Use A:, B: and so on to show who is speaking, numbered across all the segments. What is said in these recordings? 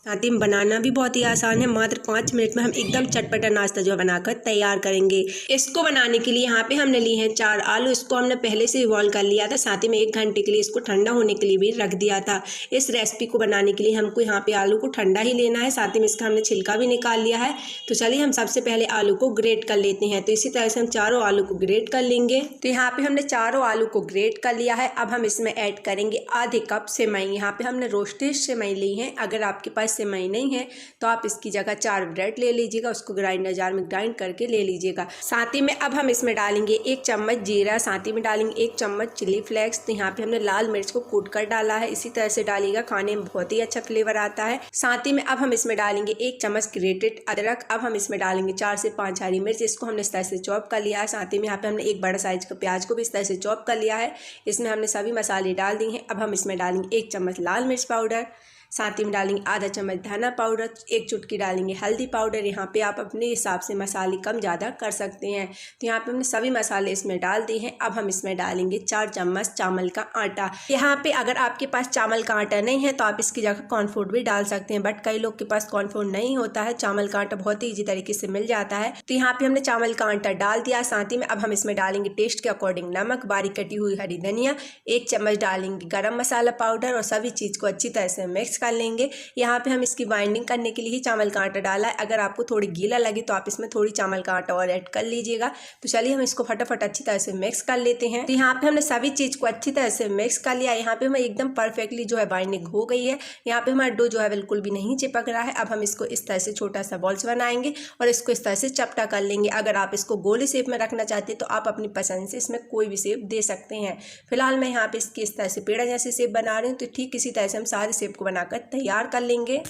A: साथ ही बनाना भी बहुत ही आसान है। मात्र 5 मिनट में हम एकदम चटपटा नाश्ता जो है बनाकर तैयार करेंगे। इसको बनाने के लिए यहाँ पे हमने लिए हैं 4 आलू। इसको हमने पहले से बॉईल कर लिया था, साथ ही में 1 घंटे के लिए इसको ठंडा होने के लिए भी रख दिया था। इस रेसिपी को बनाने के लिए हमको यहाँ पे आलू को ठंडा ही लेना है, साथ ही में इसका हमने छिलका भी निकाल लिया है। तो चलिए हम सबसे पहले आलू को ग्रेट कर लेते हैं। तो इसी तरह से हम चारों आलू को ग्रेट कर लेंगे। तो यहाँ पे हमने चारों आलू को ग्रेट कर लिया है। अब हम इसमें ऐड करेंगे आधे कप सेवई। यहाँ पे हमने रोस्टेड सेवई ली है। अगर आपके पास सेवई नहीं है तो आप इसकी जगह 4 ब्रेड ले लीजिएगा, उसको ग्राइंडर जार में ग्राइंड करके ले लीजिएगा। साथ ही में अब हम इसमें डालेंगे 1 चम्मच जीरा, साथ ही में डालेंगे 1 चम्मच चिली फ्लेक्स। तो यहाँ पे हमने लाल मिर्च को कूट कर डाला है। इसी तरह से डालिएगा, खाने में बहुत ही अच्छा फ्लेवर आता है। साथ ही में अब हम इसमें डालेंगे 1 चम्मच ग्रेटेड अदरक। अब हम इसमें डालेंगे 4 से 5 हरी मिर्च, इसको हमने इस तरह से चॉप कर लिया है। साथ ही में यहाँ पे हमने 1 बड़ा साइज का प्याज को भी इस तरह से चॉप कर लिया है। इसमें हमने सभी मसाले डाल दिए हैं। अब हम इसमें डालेंगे 1 चम्मच लाल मिर्च पाउडर, साथ ही में डालेंगे आधा चम्मच धनिया पाउडर, 1 चुटकी डालेंगे हल्दी पाउडर। यहाँ पे आप अपने हिसाब से मसाले कम ज़्यादा कर सकते हैं। तो यहाँ पे हमने सभी मसाले इसमें डाल दिए हैं। अब हम इसमें डालेंगे 4 चम्मच चावल का आटा। यहाँ पे अगर आपके पास चावल का आटा नहीं है तो आप इसकी जगह कॉर्नफ्लोर भी डाल सकते हैं, बट कई लोग के पास कॉर्नफ्लोर नहीं होता है। चावल का आटा बहुत ही ईजी तरीके से मिल जाता है। तो यहाँ पे हमने चावल का आटा डाल दिया। साथ ही में अब हम इसमें डालेंगे टेस्ट के अकॉर्डिंग नमक, बारीक कटी हुई हरी धनिया, 1 चम्मच डालेंगे गरम मसाला पाउडर और सभी चीज़ को अच्छी तरह से मिक्स कर लेंगे। यहाँ पे हम इसकी बाइंडिंग करने के लिए ही चावल का आटा डाला है। अगर आपको थोड़ी गीला लगे तो आप इसमें थोड़ी चावल का आटा और ऐड कर लीजिएगा। तो चलिए हम इसको फटाफट अच्छी तरह से मिक्स कर लेते हैं। तो यहाँ पे हमने सभी चीज़ को अच्छी तरह से मिक्स कर लिया। यहाँ पे हमें एकदम परफेक्टली जो है बाइंडिंग हो गई है। यहाँ पे हमारा डो जो है बिल्कुल भी नहीं चिपक रहा है। अब हम इसको इस तरह से छोटा सा बॉल्स बनाएंगे और इसको इस तरह से चपटा कर लेंगे। अगर आप इसको गोली शेप में रखना चाहते हैं तो आप अपनी पसंद से इसमें कोई भी शेप दे सकते हैं। फिलहाल मैं यहाँ पे इसकी इस तरह से पेड़ा जैसे शेप बना रही हूँ। तो ठीक इसी तरह से हम सारे शेप को बनाकर तैयार कर लेंगे।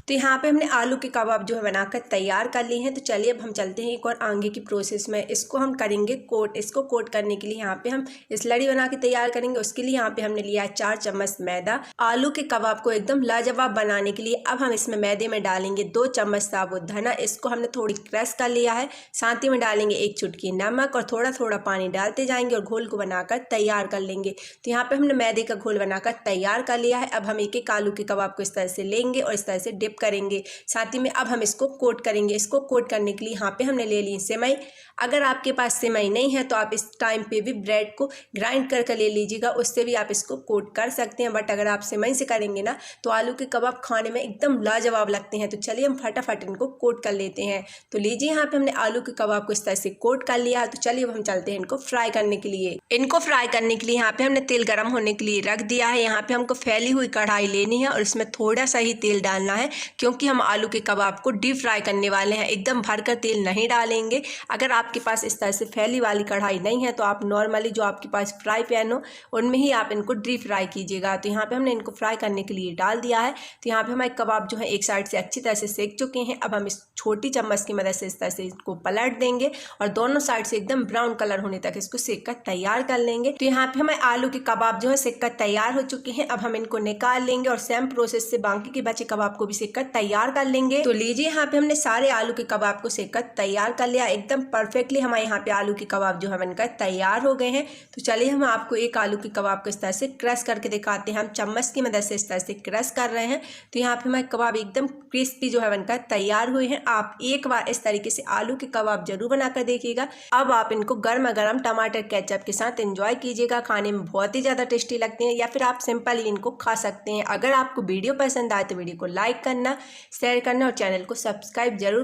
A: तो यहाँ पे हमने आलू के कबाब जो है बनाकर तैयार कर लिए हैं। तो चलिए अब हम चलते हैं एक और आगे की प्रोसेस में। इसको हम करेंगे कोट। इसको कोट करने के लिए यहाँ पे हम स्लरी बना के तैयार करेंगे। उसके लिए यहाँ पे हमने लिया है 4 चम्मच मैदा। आलू के कबाब को एकदम लाजवाब बनाने के लिए अब हम इसमें मैदे में डालेंगे 2 चम्मच साबुत धना। इसको हमने थोड़ी क्रश कर लिया है। साथ ही में डालेंगे 1 चुटकी नमक और थोड़ा थोड़ा पानी डालते जाएंगे और घोल को बनाकर तैयार कर लेंगे। तो यहाँ पे हमने मैदे का घोल बनाकर तैयार कर लिया है। अब हम एक एक आलू के कबाब को इस तरह से लेंगे और इस तरह से डिप करेंगे। साथ ही में अब हम इसको कोट करेंगे। इसको कोट करने के लिए यहाँ पे हमने ले ली सेवई। अगर आपके पास सेवई नहीं है तो आप इस टाइम पे भी ब्रेड को ग्राइंड करके ले लीजिएगा, उससे भी आप इसको कोट कर सकते हैं। बट अगर आप सेवई से करेंगे ना तो आलू के कबाब खाने में एकदम लाजवाब लगते हैं। तो चलिए हम फटाफट इनको कोट कर लेते हैं। तो लीजिए यहाँ पे हमने आलू के कबाब को इस तरह से कोट कर लिया। तो चलिए अब हम चलते हैं इनको फ्राई करने के लिए। इनको फ्राई करने के लिए यहाँ पे हमने तेल गर्म होने के लिए रख दिया है। यहाँ पे हमको फैली हुई कढ़ाई लेनी है और इसमें थोड़ा सा ही तेल डालना है, क्योंकि हम आलू के कबाब को डीप फ्राई करने वाले हैं। एकदम भरकर तेल नहीं डालेंगे। अगर आपके पास इस तरह से फैली वाली कढ़ाई नहीं है तो आप नॉर्मली जो आपके पास फ्राई पैन हो उनमें ही आप इनको डीप फ्राई कीजिएगा। तो यहाँ पे हमने इनको फ्राई करने के लिए डाल दिया है। तो यहाँ पे हमारे कबाब जो है एक साइड से अच्छी तरह से सेक चुके हैं। अब हम इस छोटी चम्मच की मदद से इस तरह से इसको पलट देंगे और दोनों साइड से एकदम ब्राउन कलर होने तक इसको सेक कर तैयार कर लेंगे। तो यहाँ पे हमारे आलू के कबाब जो है सेक कर तैयार हो चुके हैं। अब हम इनको निकाल लेंगे और सेम प्रोसेस से बाकी के बचे कबाब को भी सेक कर तैयार कर लेंगे। तो लीजिए यहाँ पे हमने सारे आलू के कबाब को सेक कर तैयार कर लिया। एकदम परफेक्टली हमारे यहाँ पे आलू के कबाब जो है बनकर तैयार हो गए हैं। तो चलिए हम आपको एक आलू के कबाब को इस तरह से क्रश करके दिखाते हैं। हम चम्मच की मदद से इस तरह से क्रश कर रहे हैं। तो यहाँ पे हमारे कबाब एकदम क्रिस्पी जो है बनकर तैयार हुए हैं। आप एक बार इस तरीके से आलू के कबाब जरूर बनाकर देखिएगा। अब आप इनको गर्मा गर्म टमाटर केचप के साथ एंजॉय कीजिएगा। खाने में बहुत ही ज़्यादा टेस्टी लगते हैं, या फिर आप सिंपल ही इनको खा सकते हैं। अगर आपको वीडियो पसंद आए तो वीडियो को लाइक करना, शेयर करना और चैनल को सब्सक्राइब जरूर